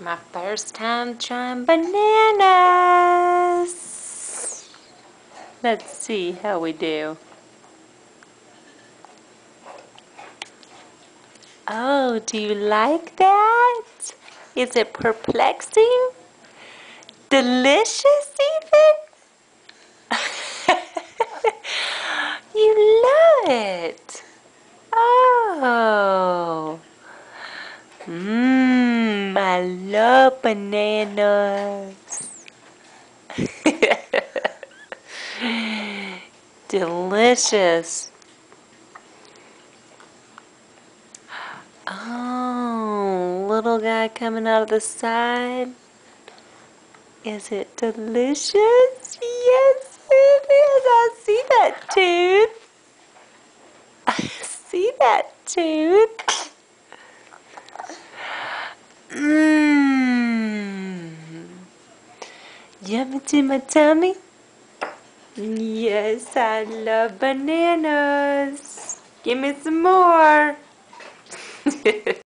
My first time trying bananas. Let's see how we do. Oh, do you like that? Is it perplexing? Delicious even? You love it. Oh. I love bananas. Delicious. Oh, little guy coming out of the side. Is it delicious? Yes, it is. I see that tooth. I see that tooth. Mmm. Yummy to my tummy? Yes, I love bananas. Give me some more.